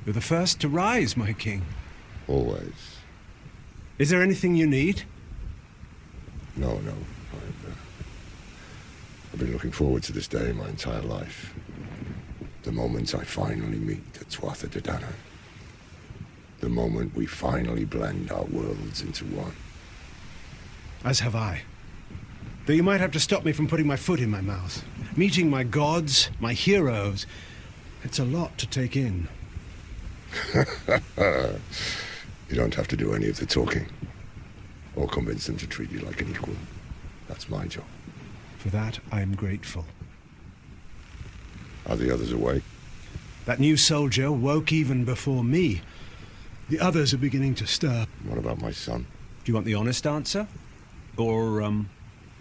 You're the first to rise, my king. Always. Is there anything you need? No. I've been looking forward to this day my entire life. The moment I finally meet the Tuatha de Danaan. The moment we finally blend our worlds into one. As have I. Though you might have to stop me from putting my foot in my mouth. Meeting my gods, my heroes. It's a lot to take in. You don't have to do any of the talking. Or convince them to treat you like an equal. That's my job. For that, I am grateful. Are the others awake? That new soldier woke even before me. The others are beginning to stir. What about my son? Do you want the honest answer? Or,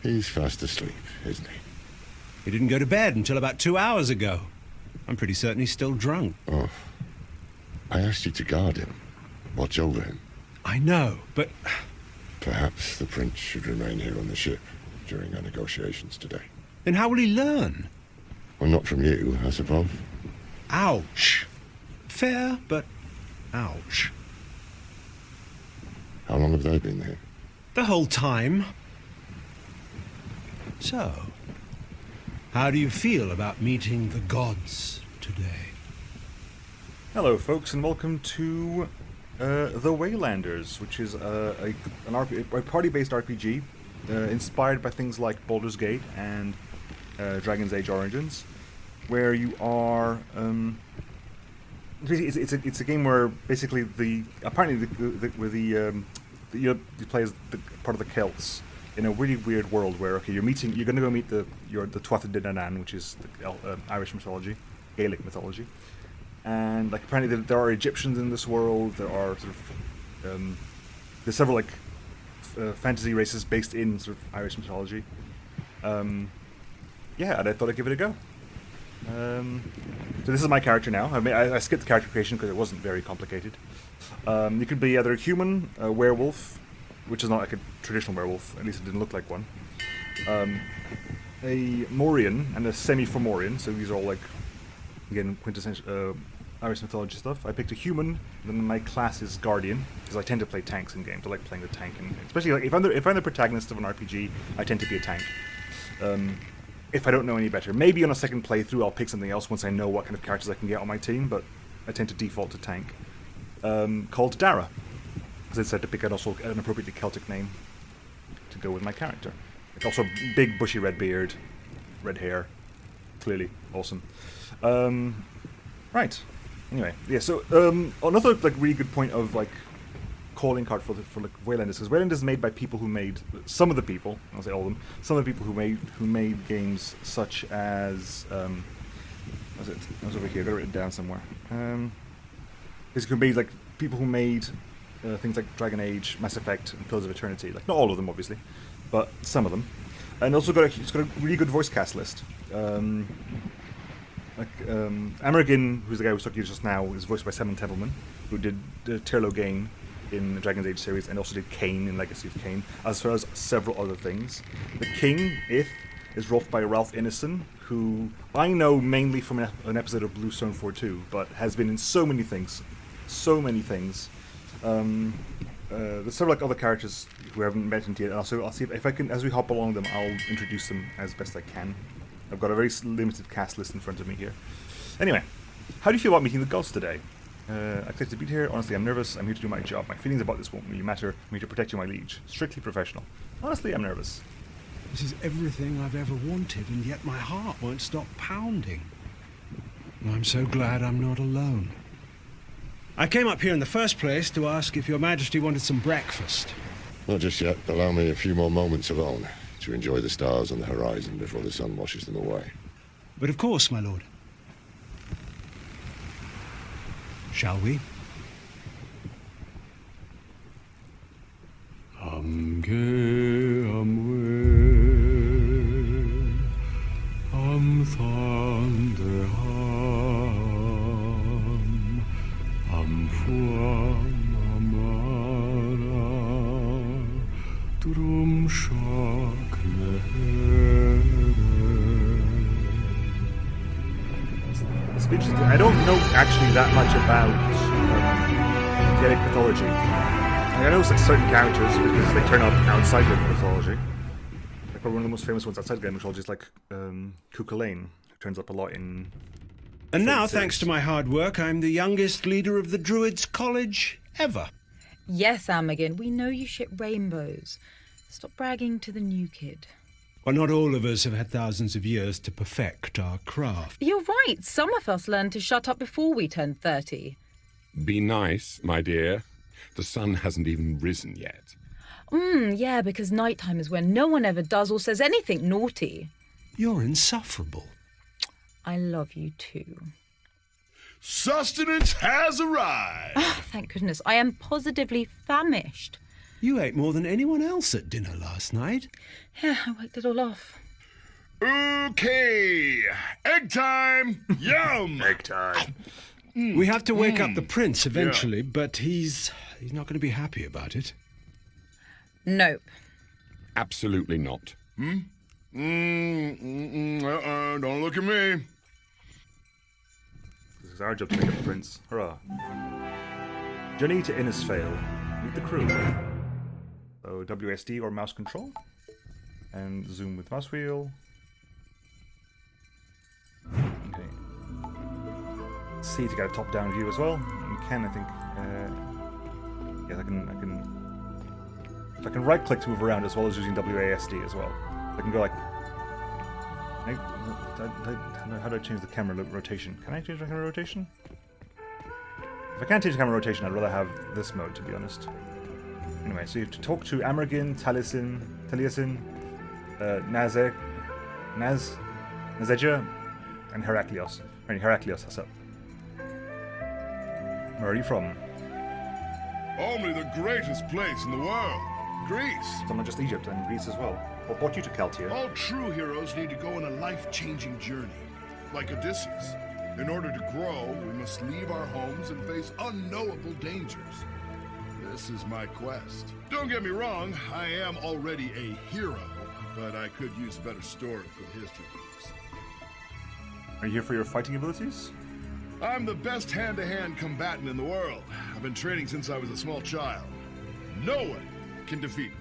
He's fast asleep, isn't he? He didn't go to bed until about 2 hours ago. I'm pretty certain he's still drunk. Oh. I asked you to guard him. Watch over him. I know, but... Perhaps the prince should remain here on the ship during our negotiations today. Then how will he learn? Well, not from you, I suppose. Ouch. Fair, but ouch. How long have they been here? The whole time. So, how do you feel about meeting the gods today? Hello, folks, and welcome to the Waylanders, which is a party-based RPG inspired by things like Baldur's Gate and Dragon's Age Origins, where you are. It's a game where basically you play as part of the Celts in a really weird world where you're going to go meet the Tuatha de Danaan, which is the Irish mythology, Gaelic mythology. And like apparently there are Egyptians in this world. There are sort of there's several fantasy races based in sort of Irish mythology. And I thought I'd give it a go. So this is my character now. I skipped the character creation because it wasn't very complicated. You could be either a human, a werewolf, which is not like a traditional werewolf. At least it didn't look like one. A Morian and a semi-Fomorian. So these are all like again quintessential Irish mythology stuff. I picked a human, and then my class is Guardian, because I tend to play tanks in games. I like playing the tank, and especially like if I'm the protagonist of an RPG, I tend to be a tank. If I don't know any better, maybe on a second playthrough I'll pick something else once I know what kind of characters I can get on my team. But I tend to default to tank. Called Dara, as I said, to pick an appropriately Celtic name to go with my character. Like also big bushy red beard, red hair, clearly awesome. Right. Anyway, yeah. So another like really good point of like calling card for Waylanders, because Waylanders is made by people who made some of the people. I'll say all of them. Some of the people who made games such as was it? I was over here. I got it written down somewhere. This could be like people who made things like Dragon Age, Mass Effect, and Pillars of Eternity. Like not all of them, obviously, but some of them. And also it's got a really good voice cast list. Amergin, who's the guy who was talking to you just now, is voiced by Simon Templeman, who did Terlo Gain in the Dragon's Age series and also did Kain in Legacy of Kain, as well as several other things. The King, Ith, is voiced by Ralph Ineson, who I know mainly from an episode of Bluestone 4-2, but has been in so many things. There's several other characters who I haven't mentioned yet, and also I'll see if I can, as we hop along them, I'll introduce them as best I can. I've got a very limited cast list in front of me here. Anyway, how do you feel about meeting the gods today? I clicked to be here. Honestly, I'm nervous. I'm here to do my job. My feelings about this won't really matter. I'm here to protect you, my liege. Strictly professional. Honestly, I'm nervous. This is everything I've ever wanted, and yet my heart won't stop pounding. I'm so glad I'm not alone. I came up here in the first place to ask if your majesty wanted some breakfast. Not just yet. Allow me a few more moments alone to enjoy the stars on the horizon before the sun washes them away. But of course, my lord. Shall we? I don't know actually that much about energetic mythology. And I know it's like certain characters because they turn up outside of mythology. Like probably one of the most famous ones outside of mythology is like Cuchulainn, who turns up a lot in. And now, series. thanks to my hard work, I'm the youngest leader of the Druids College ever. Yes, Amagin, we know you ship rainbows. Stop bragging to the new kid. Well, not all of us have had thousands of years to perfect our craft. You're right. Some of us learned to shut up before we turned 30. Be nice, my dear. The sun hasn't even risen yet. Yeah, because nighttime is when no one ever does or says anything naughty. You're insufferable. I love you too. Sustenance has arrived! Oh, thank goodness. I am positively famished. You ate more than anyone else at dinner last night. Yeah, I worked it all off. Okay, egg time! Yum! Egg time. We have to wake up the prince eventually, but he's not going to be happy about it. Nope. Absolutely not. Don't look at me. This is our job to make up the prince. Hurrah. Journey to Innisfail. Meet the crew. So WSD or mouse control. And zoom with mouse wheel. Okay. C to get a top-down view as well. You can, I think. Yeah, I can right-click to move around as well as using WASD as well. I can go like. How do I change the camera rotation? Can I change the camera rotation? If I can't change the camera rotation, I'd rather have this mode, to be honest. Anyway, so you have to talk to Amergin, Taliesin, Nazeja, and Heraklios. Right, Heraklios, that's up. Where are you from? Only the greatest place in the world. Greece. So not just Egypt, and Greece as well. What brought you to Celtia? All true heroes need to go on a life-changing journey. Like Odysseus. In order to grow, we must leave our homes and face unknowable dangers. This is my quest. Don't get me wrong, I am already a hero, but I could use a better story for the history books. Are you here for your fighting abilities? I'm the best hand-to-hand combatant in the world. I've been training since I was a small child. No one can defeat me.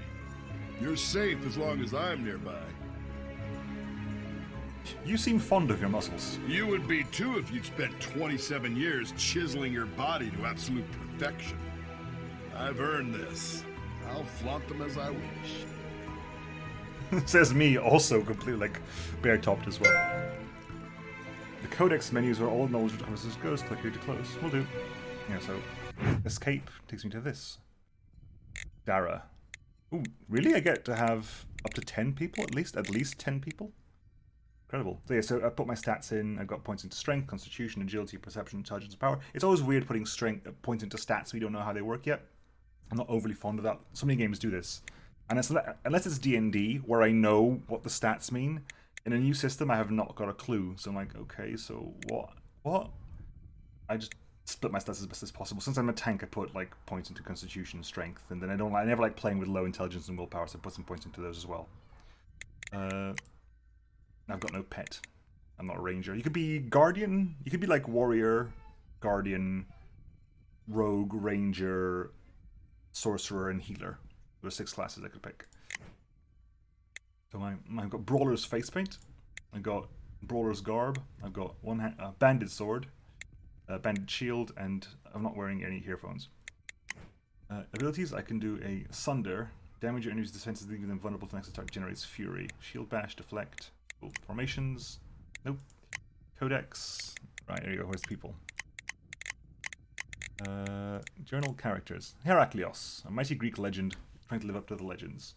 You're safe as long as I'm nearby. You seem fond of your muscles. You would be too if you'd spent 27 years chiseling your body to absolute perfection. I've earned this. I'll flaunt them as I wish. Says me, also completely like bare-topped as well. The codex menus are all knowledge reconnaissance goes. Click here to close. Will do. Yeah, so escape takes me to this. Dara. Ooh, really? I get to have up to 10 people at least 10 people? Incredible. So yeah, so I put my stats in. I've got points into strength, constitution, agility, perception, intelligence, and power. It's always weird putting strength points into stats. We don't know how they work yet. I'm not overly fond of that. So many games do this. And unless it's D&D, where I know what the stats mean, in a new system, I have not got a clue. So I'm like, okay, so what? I just split my stats as best as possible. Since I'm a tank, I put like points into constitution and strength, and then I never like playing with low intelligence and willpower, so I put some points into those as well. I've got no pet. I'm not a ranger. You could be guardian. You could be like warrior, guardian, rogue, ranger, sorcerer, and healer. There are 6 classes I could pick. So I've got brawler's face paint. I've got brawler's garb. I've got banded sword, banded shield, and I'm not wearing any earphones. Abilities: I can do a sunder. Damage your enemy's defenses, leaving them vulnerable to next attack. Generates fury. Shield bash, deflect. Cool. Formations. Nope. Codex. Right, there you go. Where's the people? Journal characters. Heraklios, a mighty Greek legend, trying to live up to the legends.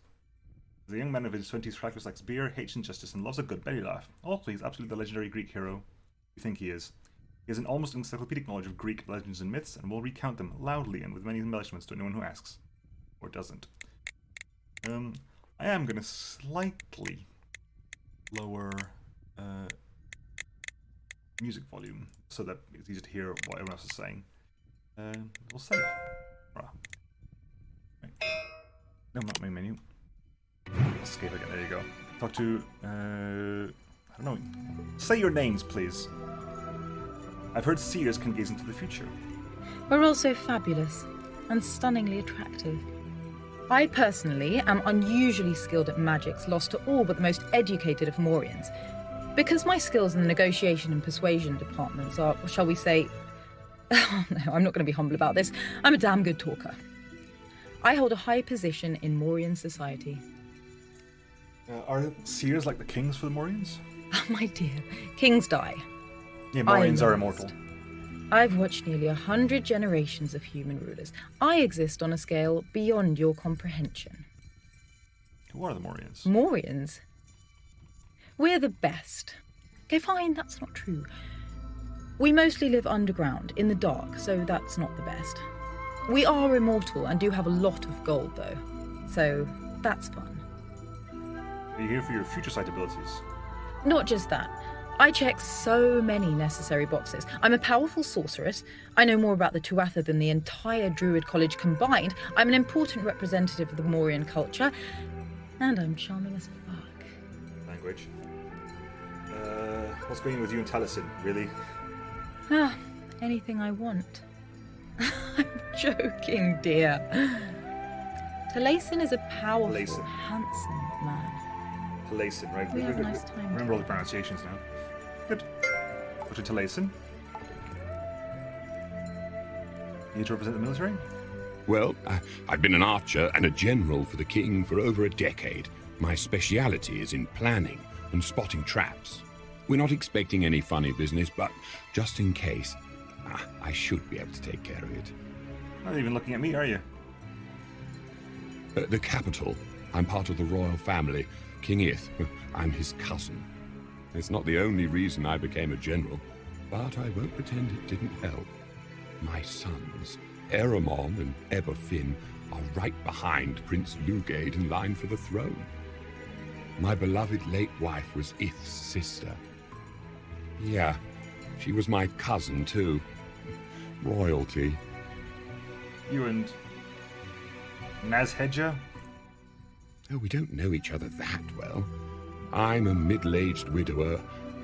As a young man of his 20s, Heraklios likes beer, hates injustice, and loves a good belly laugh. Also, he's absolutely the legendary Greek hero you think he is. He has an almost encyclopedic knowledge of Greek legends and myths, and will recount them loudly and with many embellishments to anyone who asks. Or doesn't. I am going to slightly lower music volume so that it's easier to hear what everyone else is saying. We'll save. Right. No, not main menu. Escape again, there you go. Talk to, I don't know. Say your names, please. I've heard seers can gaze into the future. We're all so fabulous. and stunningly attractive. I personally am unusually skilled at magics lost to all but the most educated of Morians. Because my skills in the negotiation and persuasion departments are, shall we say... Oh, no, I'm not going to be humble about this. I'm a damn good talker. I hold a high position in Morian society. Are seers like the kings for the Morians? Oh, my dear, kings die. Yeah, Morians are last. immortal. I've watched nearly 100 generations of human rulers. I exist on a scale beyond your comprehension. Who are the Morians? Morians? We're the best. Okay, fine, that's not true. We mostly live underground, in the dark, so that's not the best. We are immortal and do have a lot of gold, though. So, that's fun. Are you here for your future sight abilities? Not just that. I check so many necessary boxes. I'm a powerful sorceress. I know more about the Tuatha than the entire Druid College combined. I'm an important representative of the Morian culture. And I'm charming as fuck. Language. What's going on with you and Taliesin, really? Ah, anything I want. I'm joking, dear. Taliesin is a powerful, Taliesin. handsome man. Taliesin, right? We have a nice time Remember all the pronunciations now. Good. Go to Taliesin. You need to represent the military? Well, I've been an archer and a general for the king for over a decade. My speciality is in planning and spotting traps. We're not expecting any funny business, but just in case, I should be able to take care of it. Not even looking at me, are you? The capital. I'm part of the royal family. King Ith. I'm his cousin. It's not the only reason I became a general, but I won't pretend it didn't help. My sons, Eramon and Eberfin, are right behind Prince Lugade in line for the throne. My beloved late wife was Ith's sister. Yeah, she was my cousin too. Royalty. You and Nazhedja? Oh, we don't know each other that well. I'm a middle-aged widower,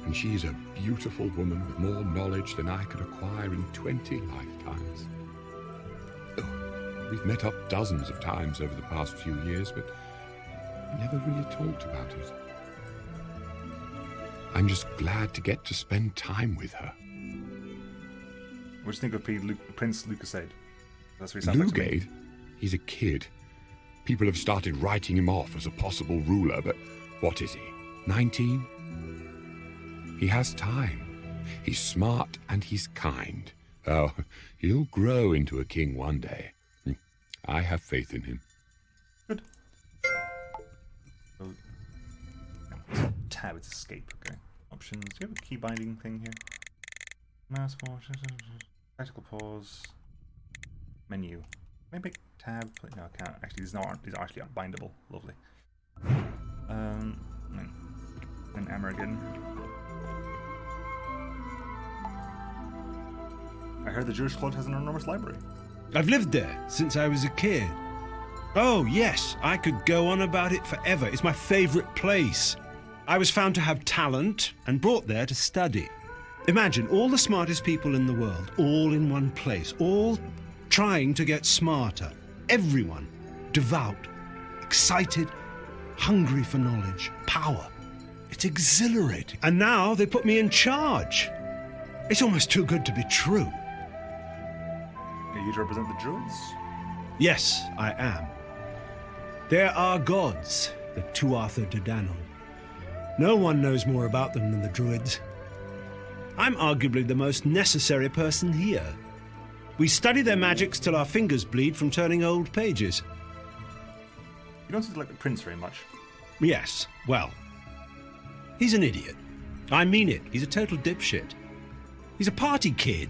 and she's a beautiful woman with more knowledge than I could acquire in 20 lifetimes. Oh, we've met up dozens of times over the past few years, but never really talked about it. I'm just glad to get to spend time with her. What do you think of Prince Lucasade? That's what he sounds like to me. Lugade? He's a kid. People have started writing him off as a possible ruler, but what is he, 19? He has time. He's smart and he's kind. Oh, he'll grow into a king one day. I have faith in him. Good. So, yeah, tab, it's escape, okay. Options. Do you have a key binding thing here? Mouse watch, tactical pause, menu. Maybe tab. No, I can't. Actually, these are actually unbindable. Lovely. And Amergin. I heard the Jewish Club has an enormous library. I've lived there since I was a kid. Oh, yes, I could go on about it forever. It's my favourite place. I was found to have talent and brought there to study. Imagine all the smartest people in the world, all in one place, all trying to get smarter. Everyone devout, excited, hungry for knowledge, power. It's exhilarating. And now they put me in charge. It's almost too good to be true. Are you to represent the Druids? Yes, I am. There are gods, the Tuatha de Danaan. No one knows more about them than the Druids. I'm arguably the most necessary person here. We study their magics till our fingers bleed from turning old pages. You don't seem like the prince very much. Yes, well, he's an idiot. I mean it. He's a total dipshit. He's a party kid.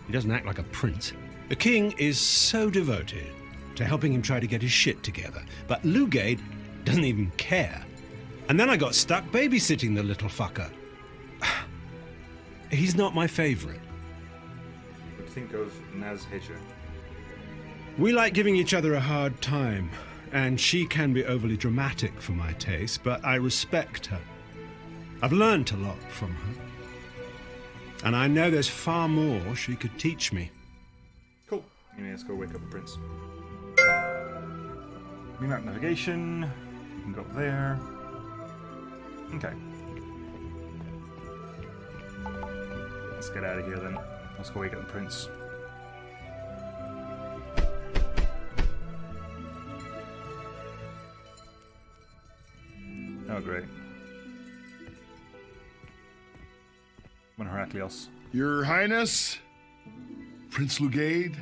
He doesn't act like a prince. The king is so devoted to helping him try to get his shit together, but Lugade doesn't even care. And then I got stuck babysitting the little fucker. He's not my favorite. What do you think of Nazhedja? We like giving each other a hard time, and she can be overly dramatic for my taste, but I respect her. I've learned a lot from her. And I know there's far more she could teach me. Cool. Anyway, let's go wake up the prince. Remap navigation. You can go up there. Okay. Let's get out of here then. Let's go wake up the prince. Oh, great. When Heraclios. Your Highness? Prince Lugade?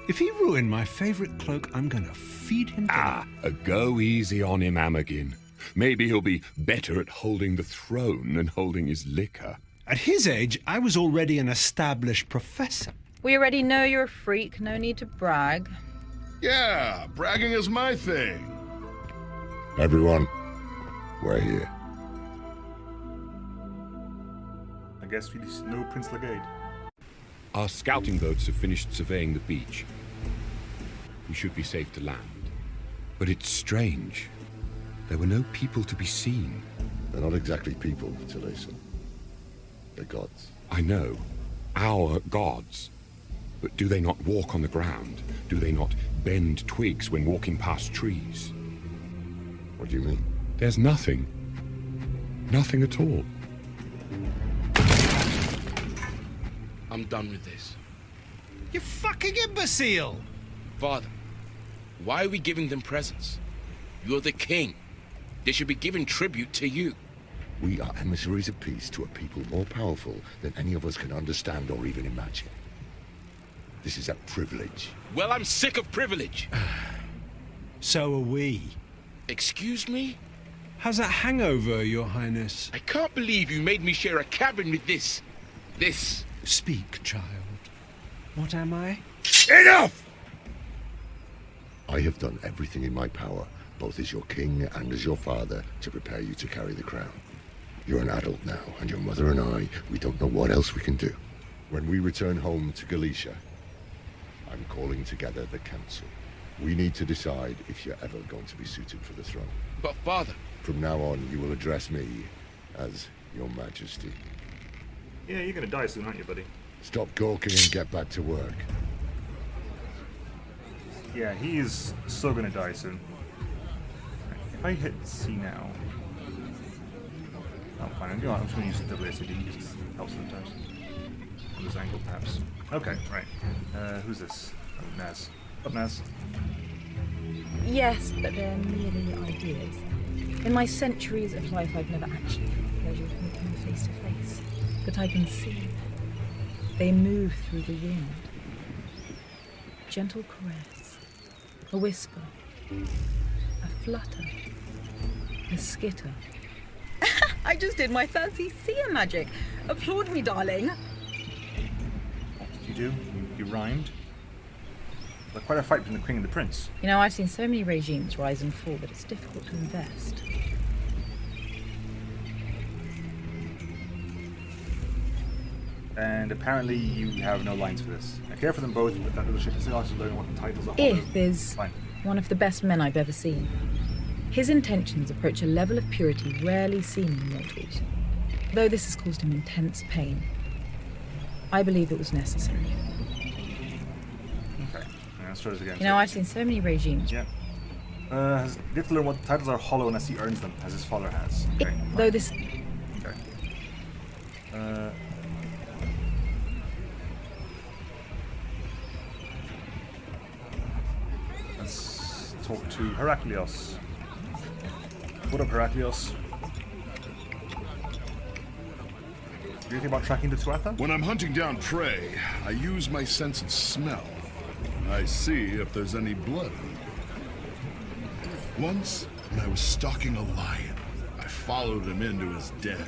If he ruined my favorite cloak, I'm gonna feed him dinner. Go easy on him, Amagin. Maybe he'll be better at holding the throne than holding his liquor. At his age, I was already an established professor. We already know you're a freak, no need to brag. Yeah, bragging is my thing. Everyone, we're here. I guess we just know Prince Lugade. Our scouting boats have finished surveying the beach. We should be safe to land. But it's strange. There were no people to be seen. They're not exactly people, Taliesin. They're gods. I know. Our gods. But do they not walk on the ground? Do they not bend twigs when walking past trees? What do you mean? There's nothing. Nothing at all. I'm done with this. You fucking imbecile! Father, why are we giving them presents? You're the king. They should be giving tribute to you. We are emissaries of peace to a people more powerful than any of us can understand or even imagine. This is a privilege. Well, I'm sick of privilege. So are we. Excuse me? How's that hangover, Your Highness? I can't believe you made me share a cabin with this. Speak, child. What am I? Enough! I have done everything in my power, both as your king and as your father, to prepare you to carry the crown. You're an adult now, and your mother and I, we don't know what else we can do. When we return home to Galicia, I'm calling together the council. We need to decide if you're ever going to be suited for the throne. But father... From now on, you will address me as Your Majesty. Yeah, you're gonna die soon, aren't you, buddy? Stop gawking and get back to work. Yeah, he is so gonna die soon. If I hit C now... Oh, fine. I'm just gonna use the WSD, it just helps sometimes. From this angle, perhaps. Okay, right. Who's this? Oh, Naz. Up, Naz. Yes, but they're merely ideas. In my centuries of life, I've never actually had the pleasure of meeting them face to face. But I can see them. They move through the wind. Gentle caress, a whisper, a flutter, a skitter. I just did my fancy seer magic. Applaud me, darling. What did you do? You rhymed? There's quite a fight between the king and the prince. You know, I've seen so many regimes rise and fall that it's difficult to invest. And apparently you have no lines for this. I care for them both, but that little shit is also learning what the titles are. If is Fine. one of the best men I've ever seen. His intentions approach a level of purity rarely seen in mortals. Though this has caused him intense pain, I believe it was necessary. Okay. Yeah, let's try this again. You know, I've seen so many regimes. Yeah. Get to learn what the titles are hollow unless he earns them, as his father has. Okay. Though this... Okay. Let's talk to Heraclios. What up, Heraclios? Do you think about tracking the Tuatha? When I'm hunting down prey, I use my sense of smell. I see if there's any blood. Once, when I was stalking a lion, I followed him into his den,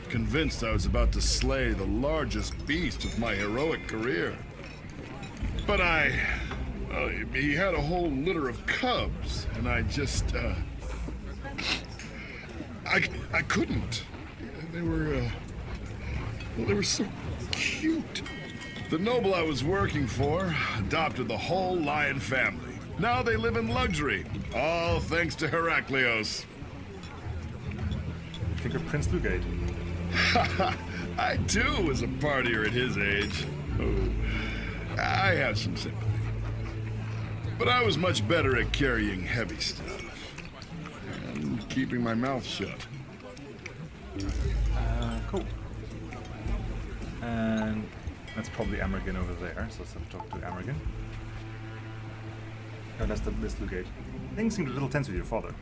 convinced I was about to slay the largest beast of my heroic career. But he had a whole litter of cubs, and I just, I couldn't. They were so cute. The noble I was working for adopted the whole lion family. Now they live in luxury, all thanks to Heraclios. Think of Prince Lugade. I too was a partier at his age. Oh, I have some sympathy. But I was much better at carrying heavy stuff. And keeping my mouth shut. Cool. And that's probably Amergin over there, so let's have to talk to Amergin. Oh, that's Lugate. Things seemed a little tense with your father.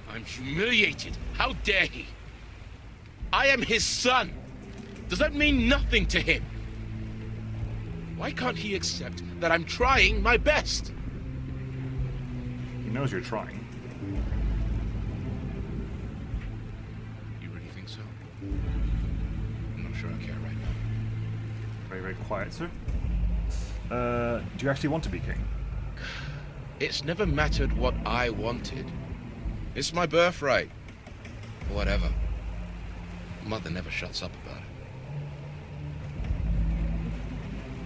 I'm humiliated. How dare he? I am his son. Does that mean nothing to him? Why can't he accept that I'm trying my best? He knows you're trying. You really think so? I'm not sure I care right now. Very, very quiet, sir. Do you actually want to be king? It's never mattered what I wanted. It's my birthright. Whatever. Mother never shuts up about it.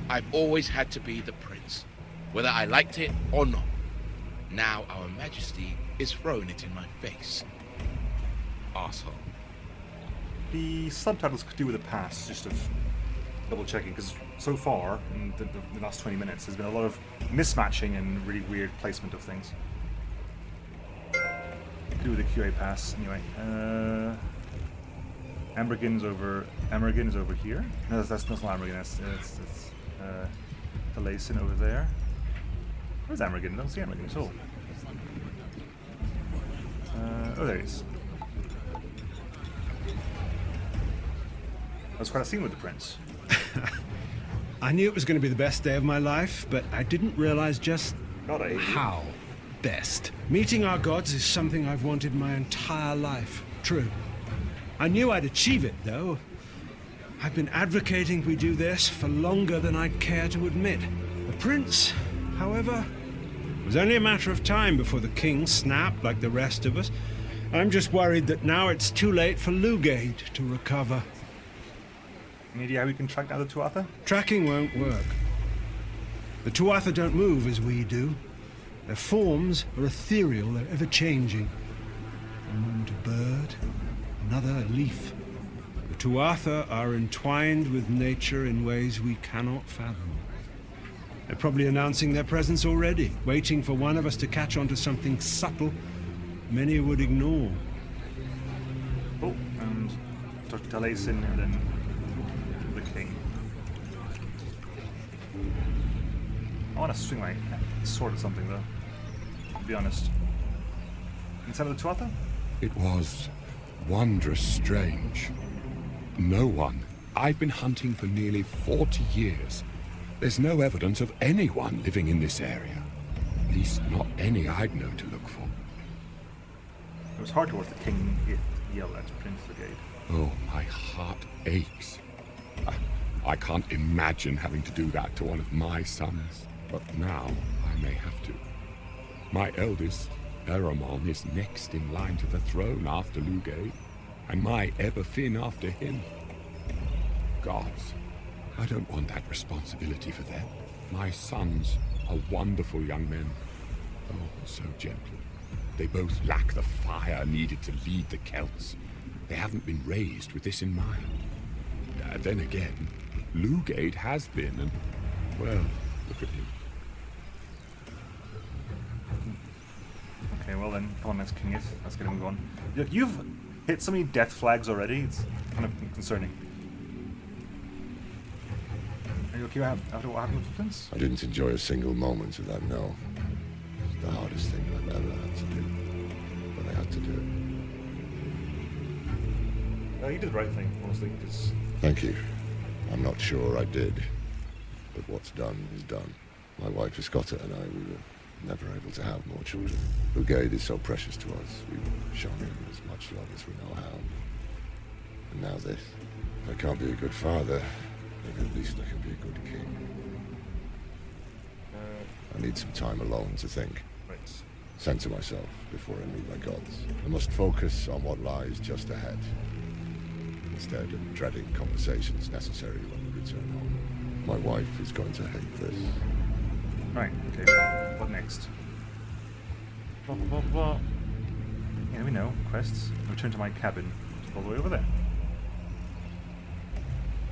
I've always had to be the prince, whether I liked it or not. Now our majesty is throwing it in my face. Arsehole. The subtitles could do with a pass, just of double checking, because so far, in the last 20 minutes, there's been a lot of mismatching and really weird placement of things. Could do with a QA pass, anyway. Amergin is over here. No, that's not Amergin, that's Taliesin over there. Where's Amergin? I don't see Amergin at all. Oh, there he is. That was quite a scene with the prince. I knew it was going to be the best day of my life, but I didn't realize just God, I hate you. how best. Meeting our gods is something I've wanted my entire life. True. I knew I'd achieve it, though. I've been advocating we do this for longer than I'd care to admit. The prince, however, it was only a matter of time before the king snapped like the rest of us. I'm just worried that now it's too late for Lugate to recover. Any idea how we can track down the Tuatha? Tracking won't work. The Tuatha don't move as we do. Their forms are ethereal, they're ever-changing. One moment a bird, another a leaf. The Tuatha are entwined with nature in ways we cannot fathom. They're probably announcing their presence already, waiting for one of us to catch on to something subtle many would ignore. Oh, and Dr. Taliesin and then the king. I want to swing my sword at something, though. To be honest. Inside of the Tuatha? It was wondrous strange. No one. I've been hunting for nearly 40 years. There's no evidence of anyone living in this area. At least not any I'd know to look for. It was hard to watch the king yell at Prince Lugate. Oh, my heart aches. I can't imagine having to do that to one of my sons. But now I may have to. My eldest, Eramon, is next in line to the throne after Lugate, and my ever-Finn after him. Gods, I don't want that responsibility for them. My sons are wonderful young men. Oh, so gentle. They both lack the fire needed to lead the Celts. They haven't been raised with this in mind. Then again, Lugate has been, and, well, look at him. Okay, well then, come on, let's king it. Let's get him going. Look, you've hit so many death flags already, it's kind of concerning. Are you okay after what happened with the prince? I didn't enjoy a single moment of that, no. It's the hardest thing I've ever had to do. But I had to do it. You did the right thing, honestly, because... Thank you. I'm not sure I did. But what's done is done. My wife Escotta and I, we were never able to have more children. Lugate is so precious to us. We've shown him as much love as we know how. And now this. If I can't be a good father, then at least I can be a good king. I need some time alone to think. Right. Center myself before I meet my gods. I must focus on what lies just ahead, instead of dreading conversations necessary when we return home. My wife is going to hate this. Right, okay, well, what next? Blah, blah, blah, blah. Yeah, we know. Quests. Return to my cabin. Just all the way over there.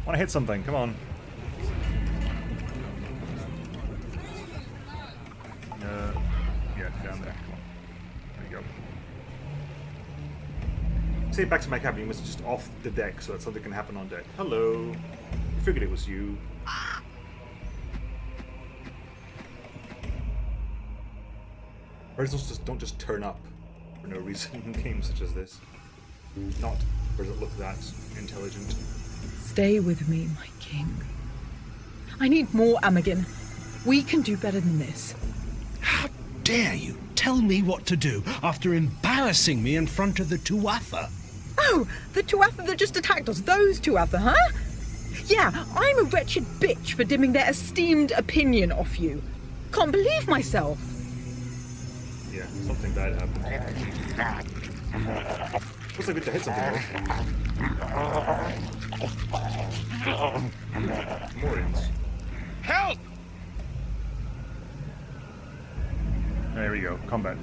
Want to hit something, come on. down there. Come on. There you go. Say back to my cabin, you must just off the deck so that something can happen on deck. Hello. I figured it was you. Birds just don't just turn up for no reason in games such as this. Not birds that look that intelligent. Stay with me, my king. I need more Amagin. We can do better than this. How dare you tell me what to do after embarrassing me in front of the Tuatha? Oh, the Tuatha that just attacked us. Those Tuatha, huh? Yeah, I'm a wretched bitch for dimming their esteemed opinion off you. Can't believe myself. Yeah, something bad happened. Looks like we have to hit something. Morians. Help! There we go. Combat.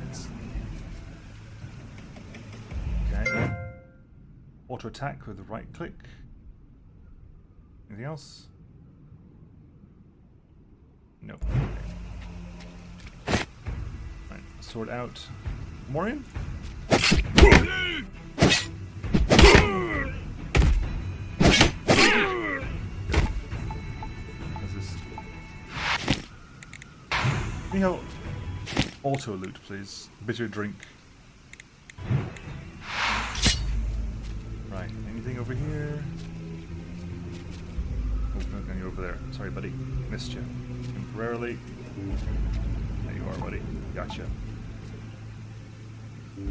Okay. Auto attack with the right click. Anything else? Nope. Okay. Right. Sword out. Morian? What's this? Can you help? Auto loot, please. Bitter drink. Right. Anything over here? Oh, no, you're over there. Sorry, buddy. Missed you. Temporarily. There you are, buddy. Gotcha.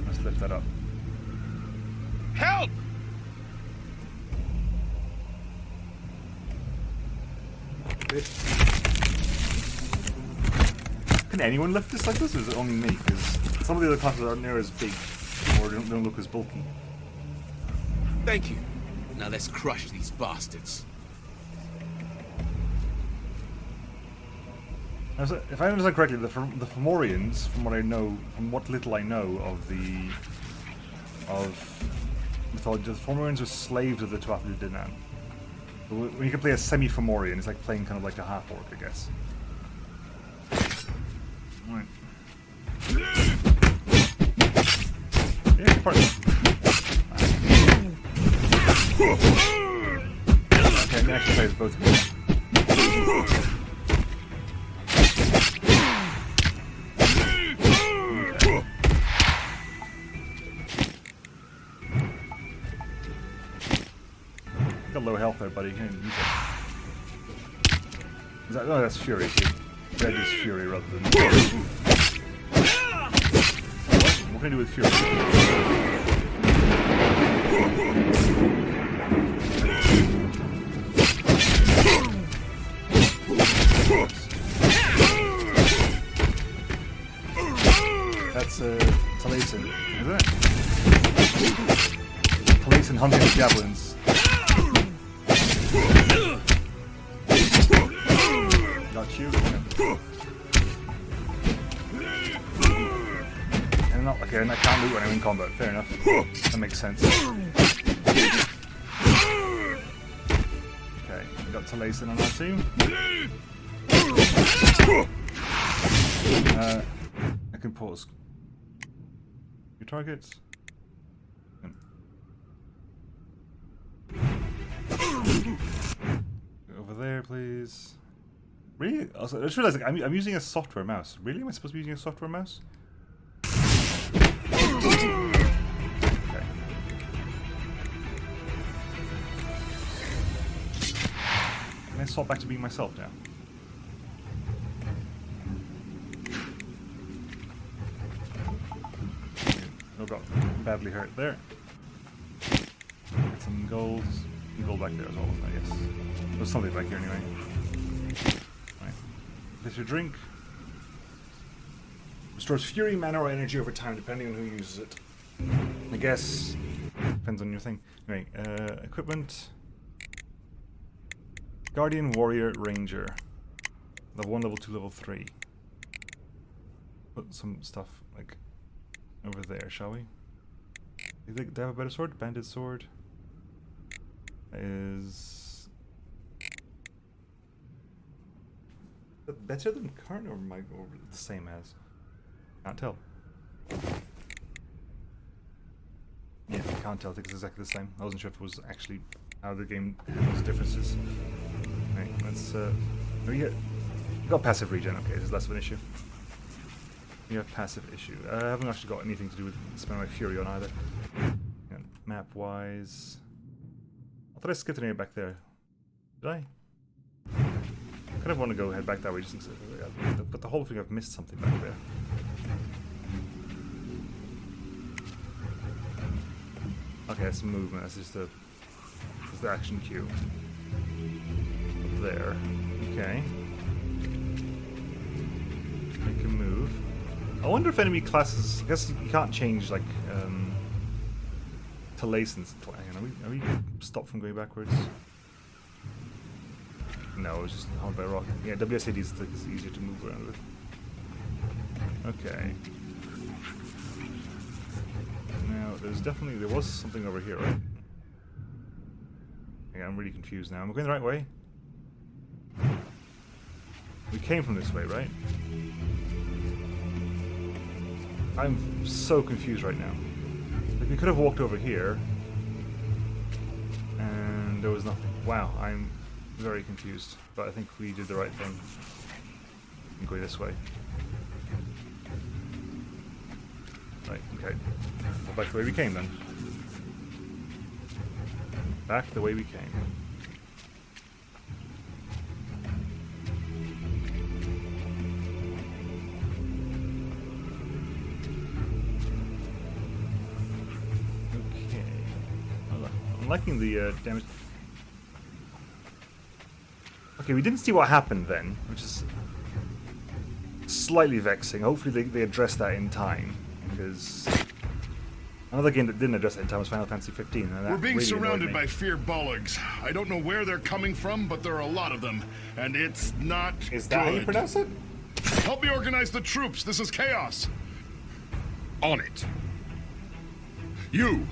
Let's lift that up. Help! Can anyone lift this like this, or is it only me? Because some of the other classes aren't near as big, or don't look as bulky. Thank you. Now let's crush these bastards. Now, so if I understand correctly, the Fomorians, from what I know, from what little I know of mythology, the Fomorians are slaves of the Tuatha de Danaan. So when you can play a semi-Fomorian, it's like playing kind of like a half-orc, I guess. Right. Yeah, part of it. Okay, I'm gonna actually play as both of them. Got low health there, buddy. You can use it. Is that, no, that's Fury. See? Red is Fury rather than... What can I do with Fury? That's Taliesin, isn't it? Taliesin hunting with javelins. Got you. And not okay, and I can't loot when I'm in combat. Fair enough. That makes sense. Okay, we got Taliesin on our team. I can pause. Your targets. Over there, please. Really? Also, I just realized like, I'm using a software mouse. Really? Am I supposed to be using a software mouse? Okay. Can I swap back to being myself now? No, got badly hurt there. Get some gold. Some gold back there as well, I guess. There's something back here anyway. Right. This your drink. Restores fury, mana, or energy over time, depending on who uses it. I guess depends on your thing. Anyway, equipment. Guardian, Warrior, Ranger. Level 1, Level 2, Level 3. Put some stuff like over there, shall we? Do they have a better sword? Banded sword is better than current, or the same as? Can't tell. Yeah, I can't tell. I think it's exactly the same. I wasn't sure if it was actually how the game handles differences. Right, let's we got passive regen. Okay, this is less of an issue. We have passive issue. I haven't actually got anything to do with spending my fury on either. And map-wise, I thought I skipped an area back there. Did I? I kind of want to go head back that way, just but the whole thing I've missed something back there. Okay, that's movement. That's just the action cue. Up there. Okay. Make a move. I wonder if enemy classes. I guess you can't change like to license. Hang on, are we stopped from going backwards? No, it's just held by a rock. Yeah, WSAD is easier to move around with. Okay. Now, there was something over here, right? Yeah, I'm really confused now. Am I going the right way? We came from this way, right? I'm so confused right now. Like, we could have walked over here, and there was nothing. Wow, I'm very confused, but I think we did the right thing. I'm going this way. Right, okay. Well, back the way we came then. Back the way we came. Okay. I'm liking the damage. Okay, we didn't see what happened then, which is slightly vexing. Hopefully they address that in time, because another game that didn't address it in time was Final Fantasy 15. And that We're being really surrounded annoyed me. by fear bollards. I don't know where they're coming from, but there are a lot of them, and it's not Is that how you good. pronounce it? Help me organize the troops. This is chaos. On it. You,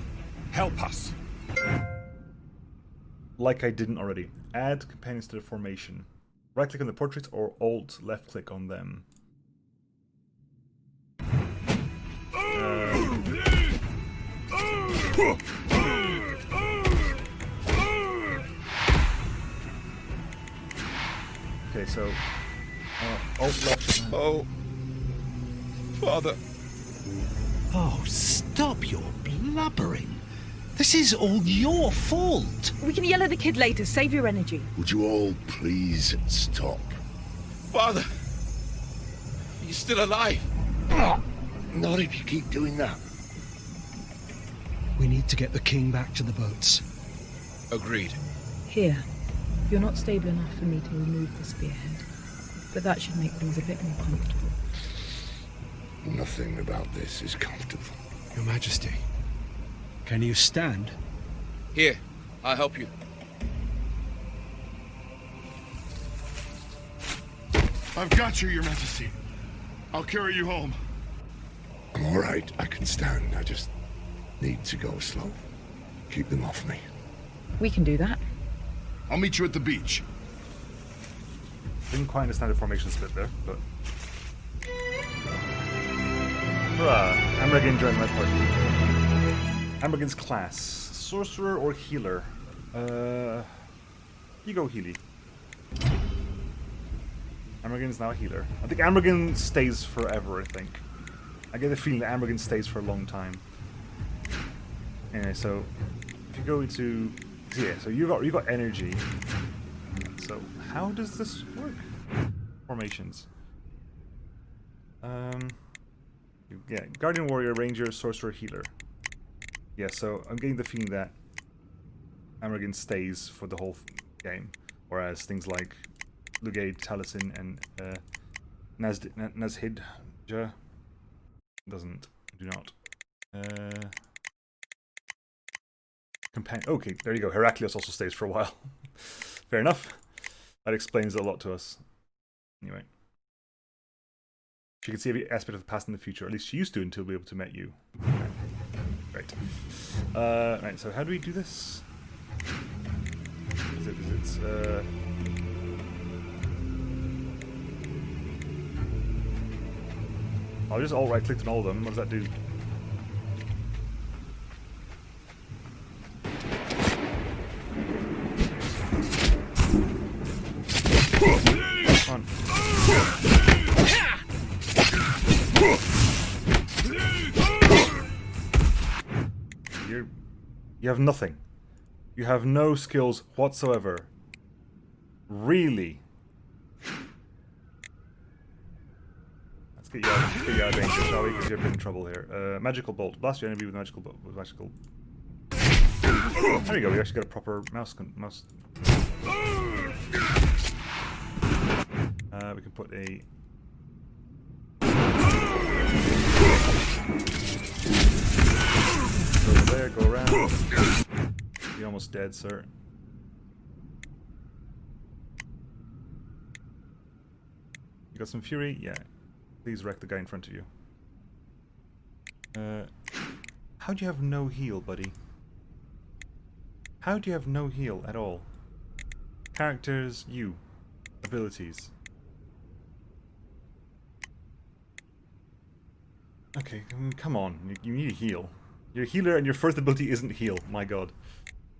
help us. Like I didn't already. Add companions to the formation. Right click on the portraits or Alt left click on them. Okay, so Alt left. Oh, Father. Oh, stop your blubbering. This is all your fault. We can yell at the kid later. Save your energy. Would you all please stop? Father, are you still alive? Not if you keep doing that. We need to get the king back to the boats. Agreed. Here. You're not stable enough for me to remove the spearhead, but that should make things a bit more comfortable. Nothing about this is comfortable. Your Majesty, can you stand? Here, I'll help you. I've got you, Your Majesty. I'll carry you home. I'm all right. I can stand. I just need to go slow. Keep them off me. We can do that. I'll meet you at the beach. Didn't quite understand the formation split there, but. Hurrah! Ambergin joined my party. Ambergin's class: sorcerer or healer? You go Healy. Ambergin's now a healer. I think Ambergin stays forever. I think. I get the feeling that Ambergin stays for a long time. Anyway, so if you go into so you got energy. So how does this work? Formations. Yeah, Guardian Warrior, Ranger, Sorcerer, Healer. Yeah, so I'm getting the feeling that Ambergin stays for the whole game, whereas things like Lugade, Taliesin, and Nazhidja do not. Okay, there you go. Heraclius also stays for a while. Fair enough. That explains a lot to us. Anyway. She can see every aspect of the past and the future. At least she used to until we were able to meet you. Okay. Great. Right, so how do we do this? I just all right clicked on all of them. What does that do? Come on. You have nothing. You have no skills whatsoever. Really? Let's get you out of danger, shall we? Because you're in trouble here. Magical bolt. Blast your enemy with magical bolt. With magical. There we go. We actually got a proper mouse. We can put a. Go over there. Go around. You're almost dead, sir. You got some fury? Yeah. Please wreck the guy in front of you. How do you have no heal, buddy? How do you have no heal at all? Characters, you. Abilities. Okay, come on. You need a heal. You're a healer and your first ability isn't heal. My god.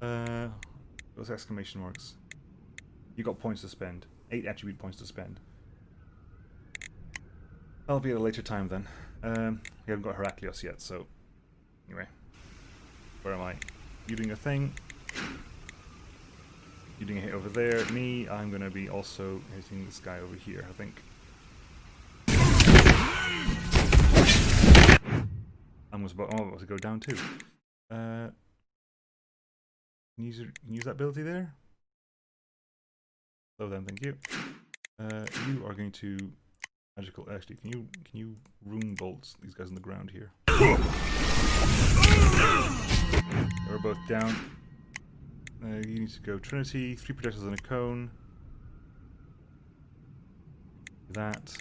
Those exclamation marks. You got points to spend. 8 attribute points to spend. I'll be at a later time then. We haven't got Heraclius yet, so... Anyway. Where am I? You doing a thing. You doing a hit over there. Me, I'm gonna be also hitting this guy over here, I think. I'm about to go down too. Can you use that ability there? So then, thank you. You are going to magical. Actually, can you rune bolts these guys on the ground here? We're both down. You need to go Trinity, 3 projectiles in a cone. That.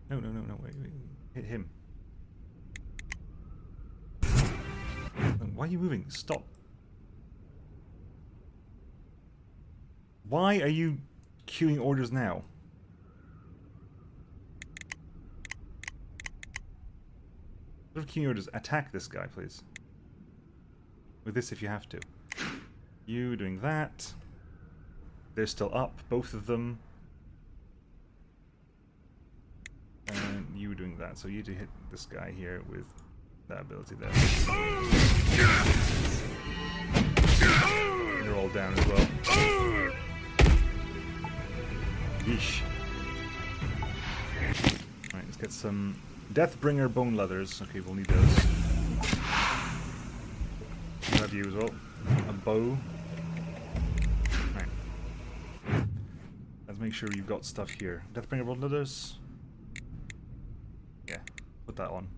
No, wait, hit him. Why are you moving? Stop. Why are you queuing orders now? What are queuing orders? Attack this guy, please. With this if you have to. You doing that. They're still up, both of them. And you were doing that, so you need to hit this guy here with that ability there. They're all down as well. Yeesh. Alright, let's get some Deathbringer bone leathers. Okay, we'll need those. We'll have you as well. A bow. Alright. Let's make sure you've got stuff here. Deathbringer bone leathers. Yeah, put that on.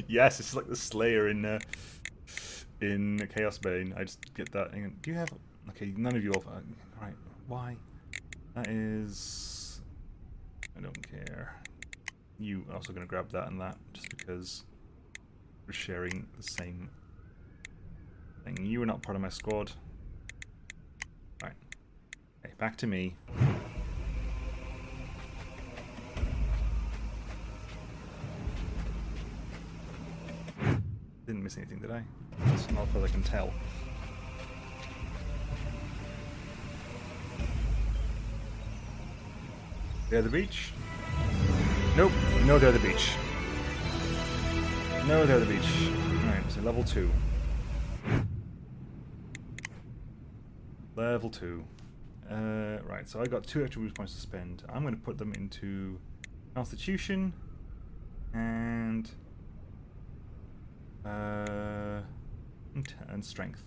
Yes, it's like the Slayer in Chaos Bane. I just get that. Do you have? Okay, none of you all. Right, why? That is. I don't care. You are also gonna grab that and that just because we're sharing the same thing. You are not part of my squad. Right. Okay, back to me. Didn't miss anything, did I? It's not as I can tell. They're the beach? Nope. No, they're the beach. No, they're the beach. Alright, so level 2. Level 2. Right, so I got 2 extra boost points to spend. I'm going to put them into Constitution and Strength.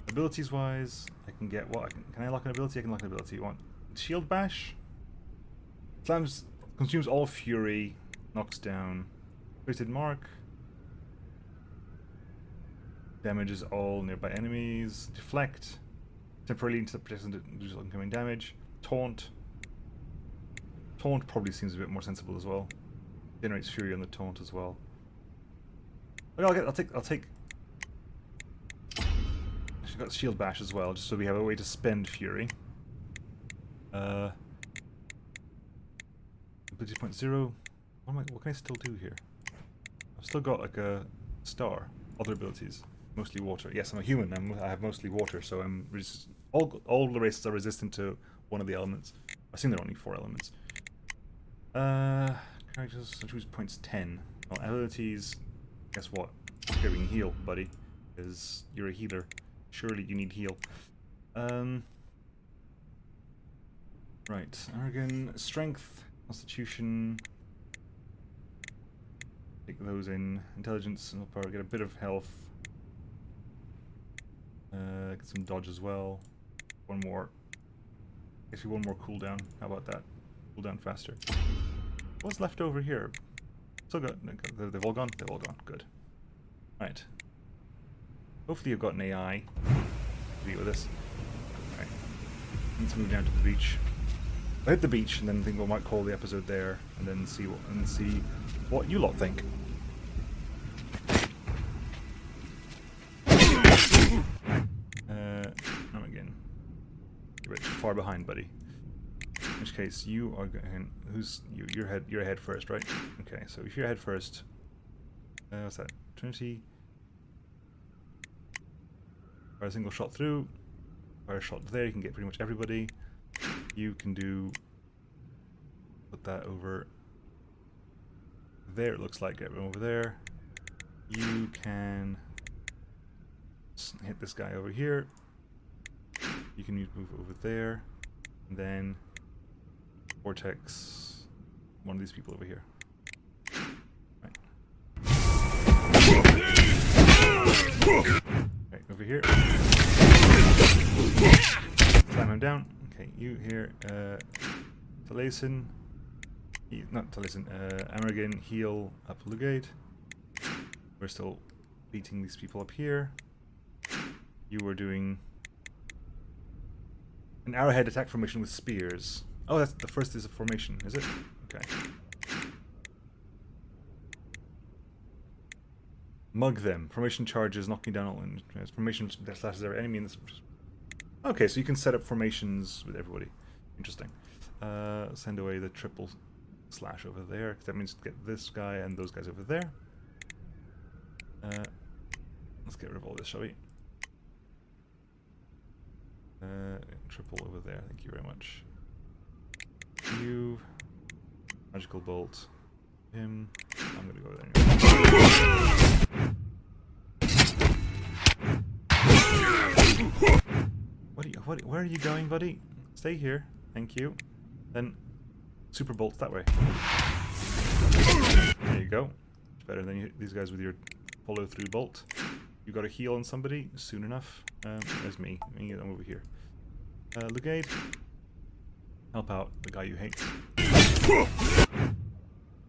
Abilities wise, I can get what? Can I lock an ability? I can lock an ability. You want Shield Bash? Slams, consumes all fury, knocks down. Twisted Mark. Damages all nearby enemies. Deflect. Temporarily into the protection to reduce incoming damage. Taunt. Taunt probably seems a bit more sensible as well. Generates fury on the taunt as well. Okay, I'll take She's got shield bash as well, just so we have a way to spend fury. Ability point 0. What can I still do here? I've still got like a star. Other abilities, mostly water. Yes, I'm a human. I have mostly water, so I'm all the races are resistant to one of the elements. I think there are only 4 elements. Characters, I choose points 10. Well, abilities. Guess what? Okay, we can heal, buddy, because you're a healer. Surely you need heal. Right, Arrogant, Strength, Constitution. Take those in. Intelligence, and power. Get a bit of health. Get some dodge as well. One more. Guess one more cooldown. How about that? Cooldown faster. What's left over here? Still got. They've all gone. They've all gone. Good. Right. Hopefully you've got an AI to deal with this. Right. Let's move down to the beach. I hit the beach and then think we might call the episode there, and then see what you lot think. No, again. You're a bit far behind, buddy. In which case, you are going. Who's you? You're ahead first, right? Okay, so if you're ahead first, what's that? Trinity. Fire a single shot through. Fire a shot there. You can get pretty much everybody. You can do. Put that over there. It looks like everyone over there. You can hit this guy over here. You can move over there, and then vortex one of these people over here. Right. Okay, over here. Slam him down. Okay, you here. Taliesin. Not Taliesin. Amergin, heal up Lugate. We're still beating these people up here. You were doing an arrowhead attack formation with spears. Oh, that's the first is a formation, is it? Okay. Mug them. Formation charges, knocking down all enemies. Formation that slashes their enemy in this. Okay, so you can set up formations with everybody. Interesting. Send away the triple slash over there, because that means get this guy and those guys over there. Let's get rid of all this, shall we? Triple over there, thank you very much. You. Magical bolt. Him. I'm gonna go there. Where are you going, buddy? Stay here. Thank you. Then super bolts that way. There you go. It's better than these guys with your follow through bolt. You got a heal on somebody soon enough. There's me. Let me get them over here. Lugade. Help out the guy you hate.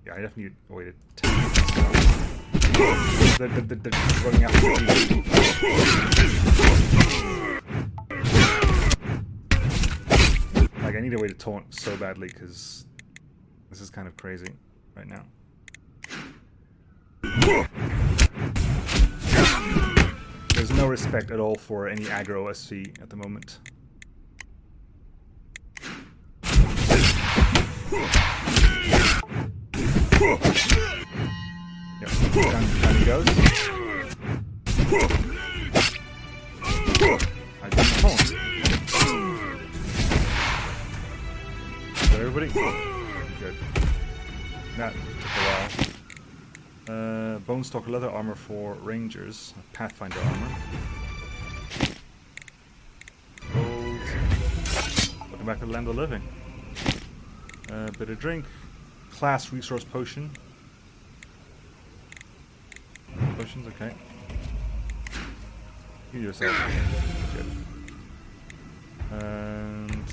Yeah, I definitely need a way to attack. They're running after me. Like, I need a way to taunt so badly, because this is kind of crazy right now. There's no respect at all for any aggro SC at the moment. Yep, down he goes. I didn't taunt. Is that everybody? Good. That took a while. Bone Stalker leather armor for rangers. Pathfinder armor. Gold. Welcome back to the land of the living. Bit of drink. Class resource potion. Potions, okay. Heal yourself. Good. And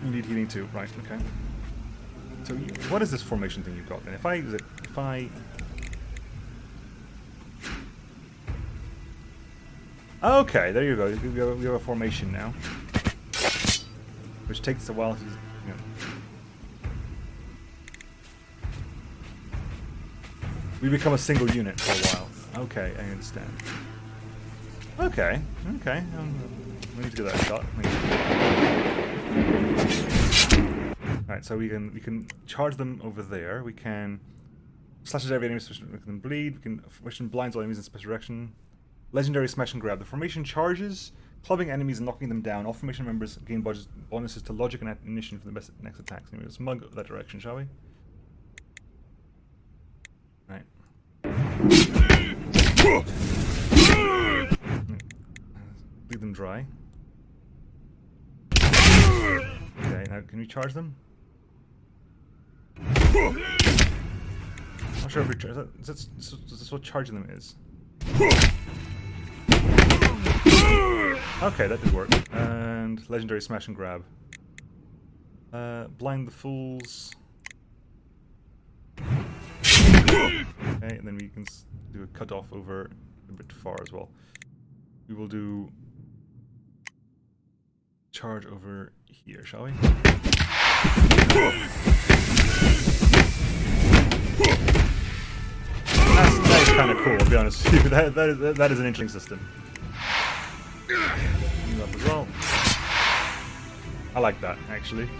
you need healing too, right? Okay. So, what is this formation thing you've got then? If I okay, there you go. We have a formation now, which takes a while to, we become a single unit for a while. Okay, I understand. Okay. We need to give that a shot. Alright, so we can charge them over there. We can slashes every enemy, make them bleed. We can formation blinds all enemies in special direction. Legendary smash and grab. The formation charges, clubbing enemies and knocking them down. All formation members gain bonuses to logic and initiative for the best next attacks. Anyway, let's mug that direction, shall we? Right. Leave them dry. Okay, now can we charge them? Not sure if we charge. Is this what charging them is? Okay, that did work. And legendary smash and grab. Blind the fools. Okay, and then we can do a cut off over a bit far as well. We will do charge over here, shall we? That is kind of cool, I'll be honest with you. That is an interesting system. Up as well. I like that, actually.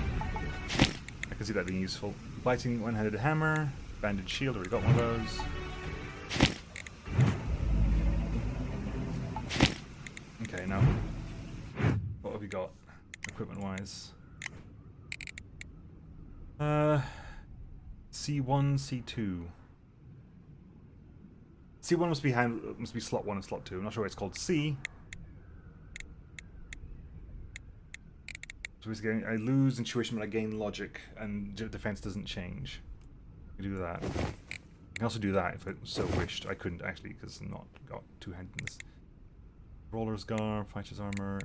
I can see that being useful. Biting one-handed hammer, banded shield, already got one of those. Okay, now what have we got equipment-wise? C1, C2. C1 must be slot 1 and slot 2. I'm not sure why it's called C. So basically, I lose intuition, but I gain logic, and defense doesn't change. I can do that. I can also do that if I so wished. I couldn't actually because I'm not got two-handedness. Roller's garb, fighter's armor,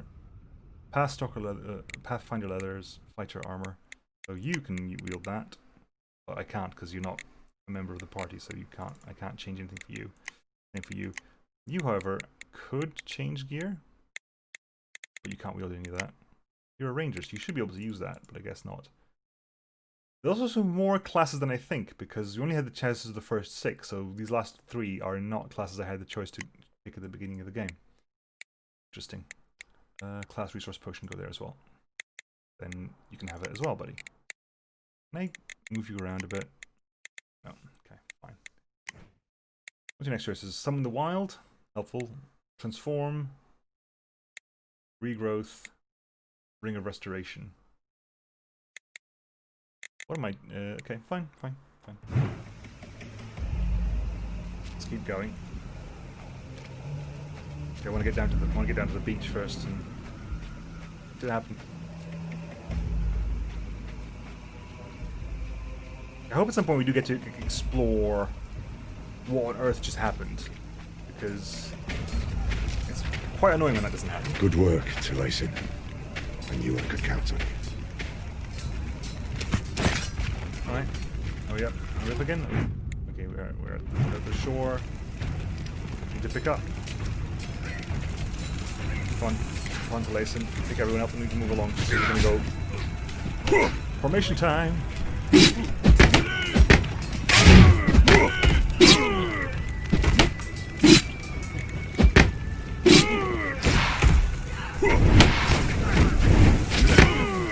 Pathfinder leathers, fighter armor. So you can wield that, but I can't because you're not a member of the party. So you can't. I can't change anything for you. Same for you. You, however, could change gear, but you can't wield any of that. You're a ranger, so you should be able to use that, but I guess not. There's also some more classes than I think, because we only had the chances of the first 6, so these last 3 are not classes I had the choice to pick at the beginning of the game. Interesting. Class resource potion, go there as well. Then you can have it as well, buddy. Can I move you around a bit? No, okay, fine. What's your next choice? Is Summon the Wild, helpful. Transform, Regrowth, Ring of Restoration. What am I? Okay, fine. Let's keep going. Okay, I want to get down to the beach first and it didn't happen. I hope at some point we do get to explore what on earth just happened, because it's quite annoying when that doesn't happen. Good work, Tuatha. I knew I could count on you. Alright. Are we up? Are we up again? Okay, we're at the shore. Need to pick up. Come on, Tuatha. Pick everyone up and we can move along. So we're gonna go. Formation time!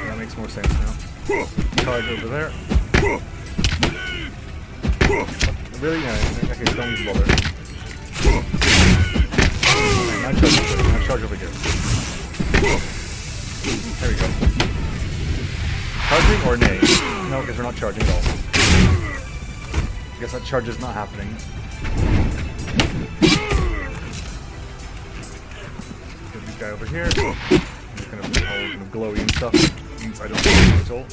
That makes more sense now. Charge over there. Really? Yeah, okay, don't even bother. Now charge over here. There we go. Charging or nay? No, because we're not charging at all. I guess that charge is not happening. Get this guy over here. He's kind of glowy and stuff. Means I don't see him at all.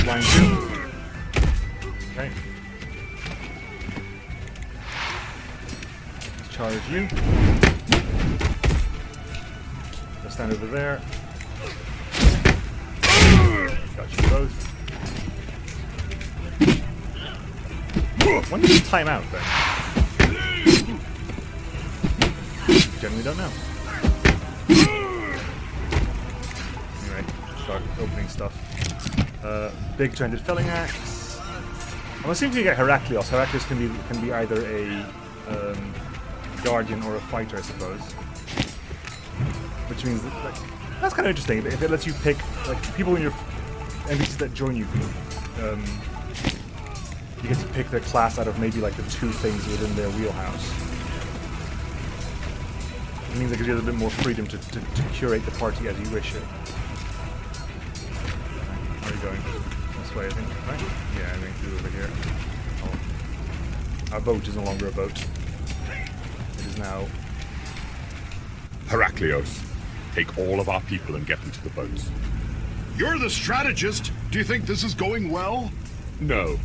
Blind 2. Okay. Let's charge you. Let's stand over there. Got you both. When did you time out then? Generally don't know. Anyway, start opening stuff. Big two-handed felling axe. I'm assuming you get Heraklios. Heraklios can be either a guardian or a fighter, I suppose. Which means that, like, that's kind of interesting. If it lets you pick, like, people in your NPCs that join you, you get to pick their class out of maybe like the 2 things within their wheelhouse. It means it gives you a little bit more freedom to curate the party as you wish it. Where are you going? This way, I think, right? Yeah, I'm going through over here. Oh. Our boat is no longer a boat. It is now... Heraklios, take all of our people and get them to the boats. You're the strategist. Do you think this is going well? No.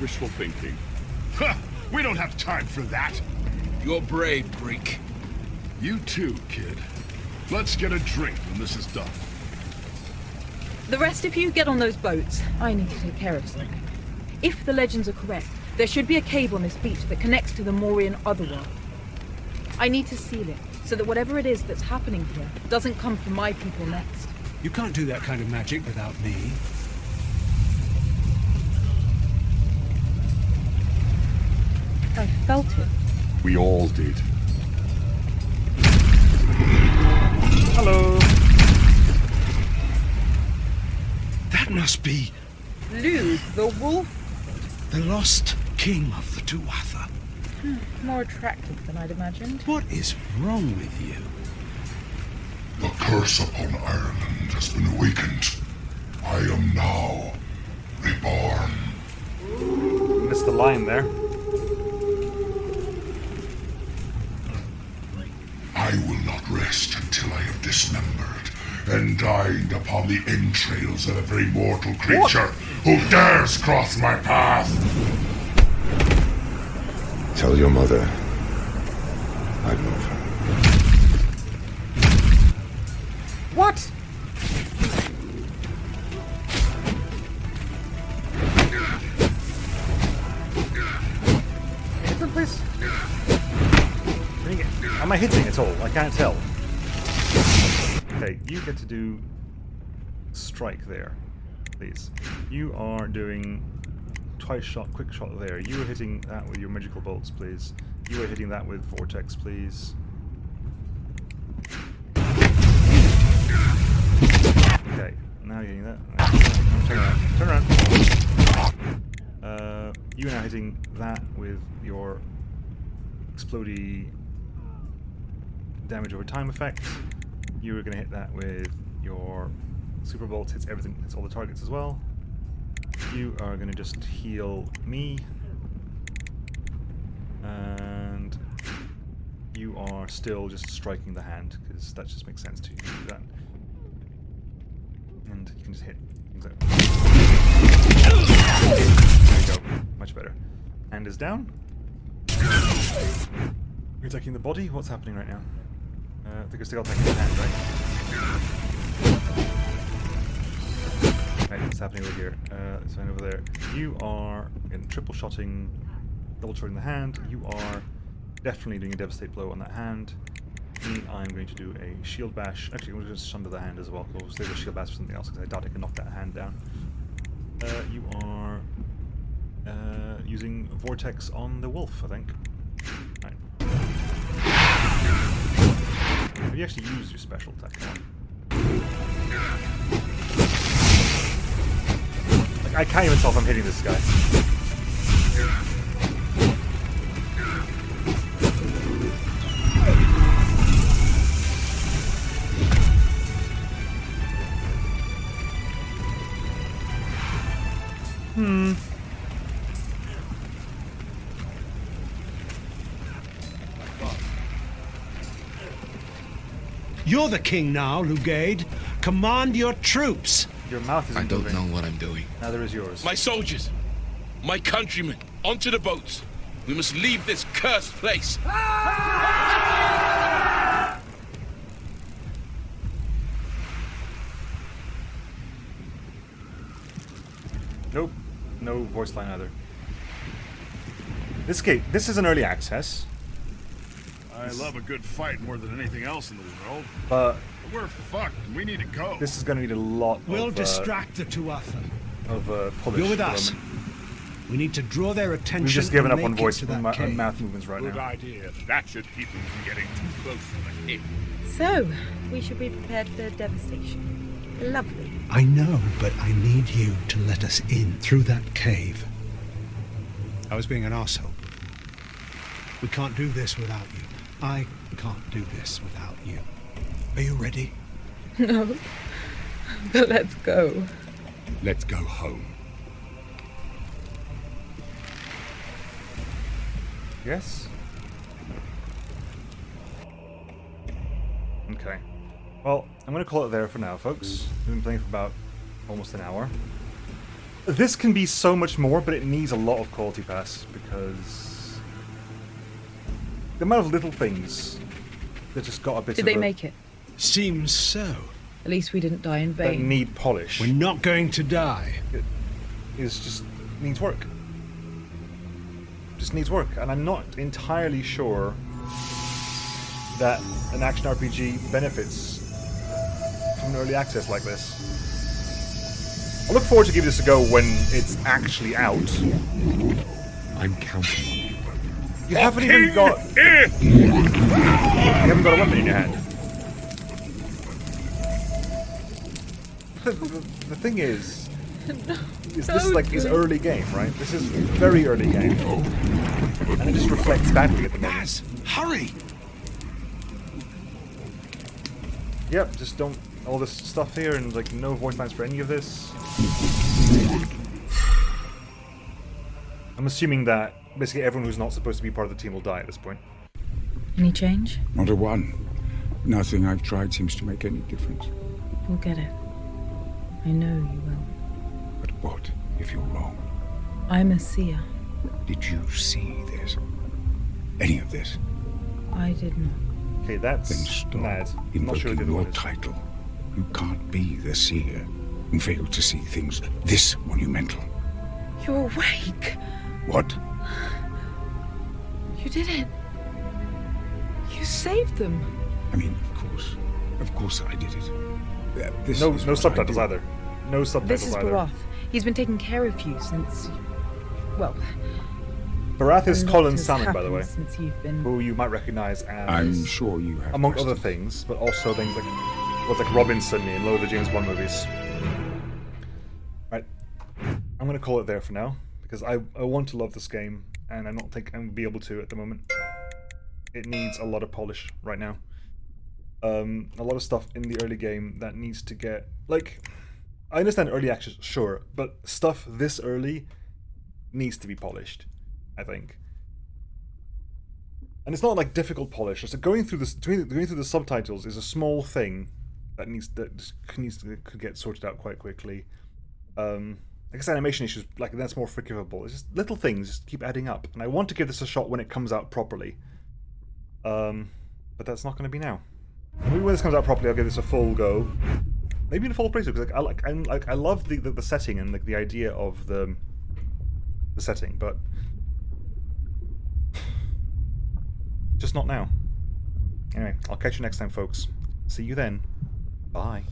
Wishful thinking. Huh, we don't have time for that. You're brave, Greek. You too, kid. Let's get a drink when this is done. The rest of you get on those boats. I need to take care of something. If the legends are correct, there should be a cave on this beach that connects to the Morian otherworld. I need to seal it, so that whatever it is that's happening here doesn't come from my people next. You can't do that kind of magic without me. I felt it. We all did. Hello! That must be Lou, the wolf? the lost king of the Tuatha. More attractive than I'd imagined. What is wrong with you? The curse upon Ireland has been awakened. I am now reborn. Missed the line there. I will not rest until I have dismembered and dined upon the entrails of every mortal creature who dares cross my path. Tell your mother I love her. What? Different place. Am I hitting at all? I can't tell. Okay, you get to do strike there, please. You are doing twice shot, quick shot there. You are hitting that with your magical bolts, please. You are hitting that with vortex, please. Okay, now you're hitting that. Turn around. Turn around. You are now hitting that with your explodey damage over time effect. You are going to hit that with your super bolt. Hits everything. Hits all the targets as well. You are going to just heal me. And you are still just striking the hand, because that just makes sense to you. Do that. And you can just hit things like that. There you go. Much better. Hand is down. You're attacking the body? What's happening right now? I think you're still attacking the hand, right? Right, what's happening over here? This one over there. You are getting triple shotting, double shotting the hand. You are definitely doing a devastate blow on that hand. Me, I'm going to do a shield bash. Actually, I'm going to just sunder the hand as well. We'll save the shield bash for something else, because I doubt I can knock that hand down. You are using vortex on the wolf, I think. Right. Have you actually used your special attack? Like, I can't even tell if I'm hitting this guy. You're the king now, Lugade. Command your troops. Your mouth isn't I don't moving. know what I'm doing. Neither is yours. My soldiers, my countrymen, onto the boats. We must leave this cursed place. Nope. No voice line either. This is an early access. I love a good fight more than anything else in the world. But We're fucked. We need to go. this is going to need a lot We'll of... distract the Tuatha. Polish. You're with at the us. moment. We need to draw their attention. We've just given and up on make it voice to that and cave. mouth movements right Good now. idea. That should keep them from getting too close to the hip. So, we should be prepared for devastation. Lovely. I know, but I need you to let us in through that cave. I was being an arsehole. We can't do this without you. I can't do this without you. Are you ready? No. But let's go. Let's go home. Yes? Okay. Well, I'm going to call it there for now, folks. We've been playing for about almost an hour. This can be so much more, but it needs a lot of quality pass, because the amount of little things that just got a bit Did of they a- make it? Seems so. At least we didn't die in that vain. need polish. We're not going to die. It is just needs work. Just needs work, and I'm not entirely sure that an action RPG benefits from an early access like this. I look forward to giving this a go when it's actually out. I'm counting on you. You haven't even got. You haven't got a weapon in your hand. The thing is this like is early game, right? This is very early game, and it just reflects badly at the moment. Baz, hurry! Yep, just don't all this stuff here and like no voice lines for any of this. I'm assuming that basically everyone who's not supposed to be part of the team will die at this point. Any change? Not a one. Nothing I've tried seems to make any difference. We'll get it. I know you will. But what if you're wrong? I'm a seer. Did you see this? Any of this? I did not. Okay, that's Then stop mad. I'm not sure what the invoking other your one is. title. You can't be the seer and fail to see things this monumental. You're awake. What? You did it. You saved them. I mean, of course I did it. This No is no what I subtitles do. either. No subtitles This is either. Barath. He's been taking care of you since... Well... Barath is a lot Colin has Salmon, by the way, happened Since you've been... who you might recognize as, I'm sure you have among other questions. things, but also things like what's like Robinson in a lot of the James Bond movies. Right, I'm gonna call it there for now because I want to love this game, and I don't think I'm gonna be able to at the moment. It needs a lot of polish right now. A lot of stuff in the early game that needs to get like. I understand early access, sure, but stuff this early needs to be polished, I think. And it's not like difficult polish. Just going through this, going through the subtitles is a small thing that could get sorted out quite quickly. I guess animation issues like that's more forgivable. It's just little things just keep adding up, and I want to give this a shot when it comes out properly. But that's not going to be now. Maybe when this comes out properly, I'll give this a full go. Maybe in a full playthrough because I love the setting and like the idea of the setting, but just not now. Anyway, I'll catch you next time, folks. See you then. Bye.